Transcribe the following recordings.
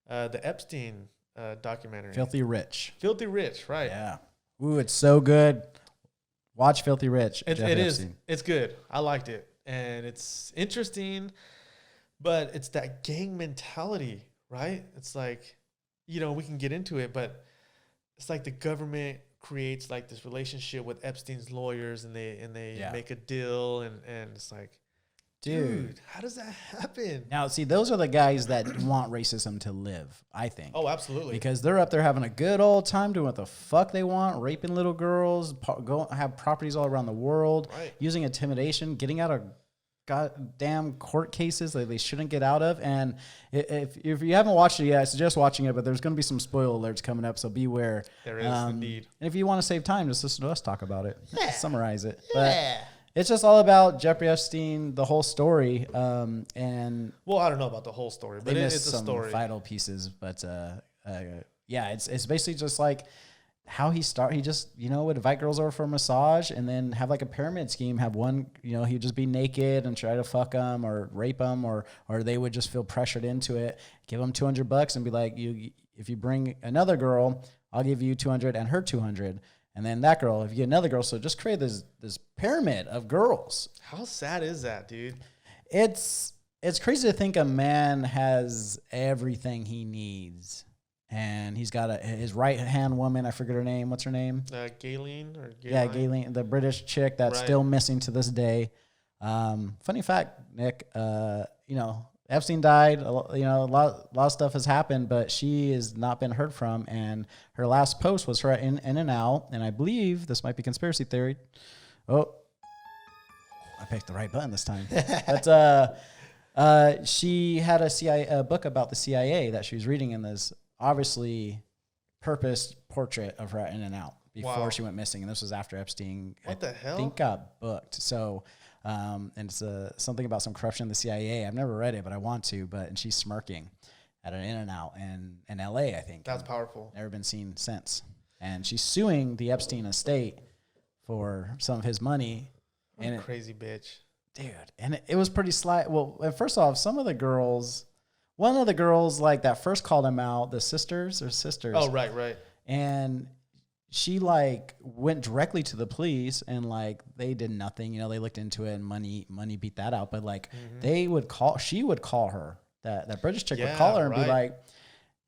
the Epstein documentary. Filthy Rich. Filthy Rich, right? Yeah. Ooh, it's so good. Watch Filthy Rich. It is. It's good. I liked it, and it's interesting, but it's that gang mentality, right? It's like, we can get into it, but it's like the government creates like this relationship with Epstein's lawyers, and they make a deal, and it's like, dude, how does that happen? Now, see, those are the guys that want racism to live, I think. Oh, absolutely. Because they're up there having a good old time doing what the fuck they want, raping little girls, have properties all around the world, using intimidation, getting out of goddamn court cases that they shouldn't get out of. And if you haven't watched it yet, I suggest watching it, but there's going to be some spoiler alerts coming up, so beware. There is, indeed. And if you want to save time, just listen to us talk about it. Yeah. Summarize it. Yeah. But it's just all about Jeffrey Epstein, the whole story. And well, I don't know about the whole story, but it's a story. Vital pieces, but it's basically just like how he just would invite girls over for a massage, and then have like a pyramid scheme. Have one, he'd just be naked and try to fuck them or rape them, or they would just feel pressured into it. Give them $200 and be like, if you bring another girl, I'll give you 200 and her 200. And then that girl, if you get another girl, so just create this pyramid of girls. How sad is that, dude? It's crazy to think a man has everything he needs, and he's got his right hand woman. I forget her name. What's her name? Ghislaine. Yeah, Ghislaine, the British chick that's still missing to this day. Funny fact, Nick. Epstein died. A lot of stuff has happened, but she has not been heard from. And her last post was her in and out. And I believe this might be conspiracy theory. Oh, I picked the right button this time. But she had a book about the CIA that she was reading, in this obviously purposed portrait of her in and out before she went missing. And this was after Epstein, I think, got booked. So. And it's something about some corruption in the CIA. I've never read it, but I want to. And she's smirking at an In-N-Out in L.A., I think. That's powerful. Never been seen since. And she's suing the Epstein estate for some of his money. What a crazy bitch. Dude. And it was pretty slight. Well, first off, one of the girls, like, that first called him out, the sisters. Oh, right. And she like went directly to the police, and like they did nothing. They looked into it, and money beat that out. But like she would call her, that British chick would call her and be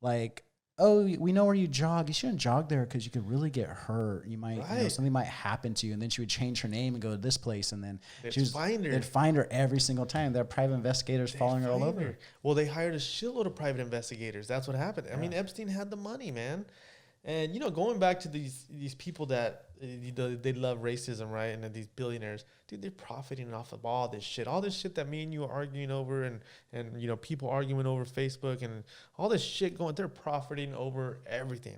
like, oh, we know where you jog. You shouldn't jog there because you could really get hurt. You might, something might happen to you. And then she would change her name and go to this place, and then they'd find her every single time. There are private investigators following her all over. Well, they hired a shitload of private investigators. That's what happened. Yeah. I mean, Epstein had the money, man. And, going back to these people that, they love racism, right? And then these billionaires, dude, they're profiting off of all this shit that me and you are arguing over, and people arguing over Facebook and all this shit going, they're profiting over everything.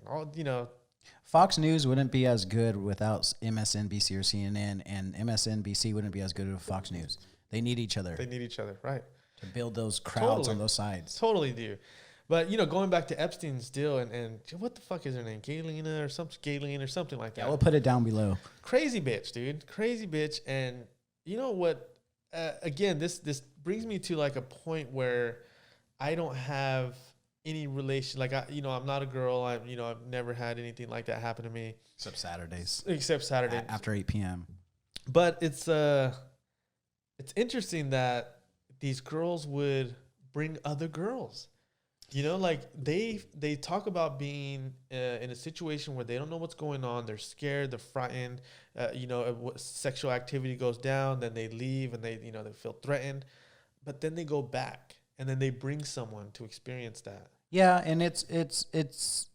Fox News wouldn't be as good without MSNBC or CNN, and MSNBC wouldn't be as good with Fox News. They need each other. Right. To build those crowds on those sides. Totally do. But, going back to Epstein's deal, and what the fuck is her name? Ghislaine or something like that. Yeah, we'll put it down below. Crazy bitch, dude. Crazy bitch. And you know what? Again, this brings me to like a point where I don't have any relation. Like, I'm not a girl. I've never had anything like that happen to me. Except Saturdays. After 8 p.m. But it's interesting that these girls would bring other girls. Like they talk about being in a situation where they don't know what's going on. They're scared. They're frightened. Sexual activity goes down. Then they leave, and they feel threatened. But then they go back, and then they bring someone to experience that. Yeah, and it's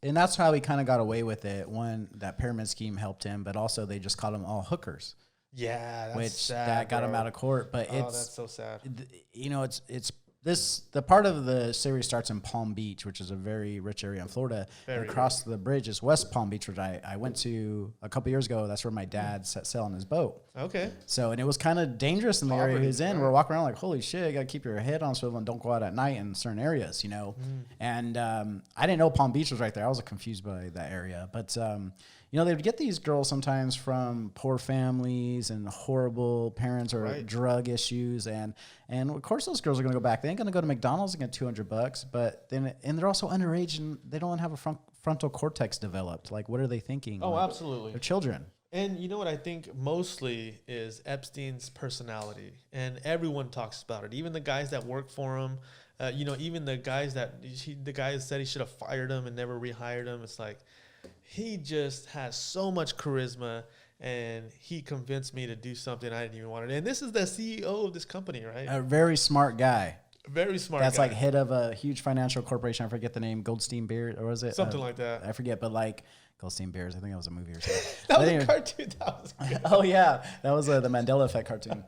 and that's how he kind of got away with it. One, that pyramid scheme helped him, but also they just called them all hookers. Yeah, that's which sad, that got him out of court. But that's so sad. It's the part of the series starts in Palm Beach, which is a very rich area in Florida. And across the bridge is West Palm Beach, which I went to a couple years ago. That's where my dad set sail on his boat. Okay. So, and it was kind of dangerous in the area he was in. We're walking around like, holy shit, you got to keep your head on swivel and don't go out at night in certain areas, And I didn't know Palm Beach was right there. I was confused by that area. But, You know, they'd get these girls sometimes from poor families and horrible parents or Right. drug issues, and of course those girls are going to go back. They ain't going to go to McDonald's and get $200, but then and they're also underage and they don't have a frontal cortex developed. Like, what are they thinking? Oh, Like, absolutely. they're children. And you know what I think mostly is Epstein's personality, and everyone talks about it. Even the guys that work for him, you know, even the guys that the guys said he should have fired him and never rehired him. It's like he just has so much charisma, and he convinced me to do something I didn't even want to do. And this is the CEO of this company, right? A very smart guy. Very smart. That's guy. like head of a huge financial corporation. I forget the name. Goldstein Bears, or was it Something like that. I forget, but like Goldstein Bears. I think that was a movie or something. That was But a anyway. cartoon. That was good. Oh yeah, that was the Mandela Effect cartoon.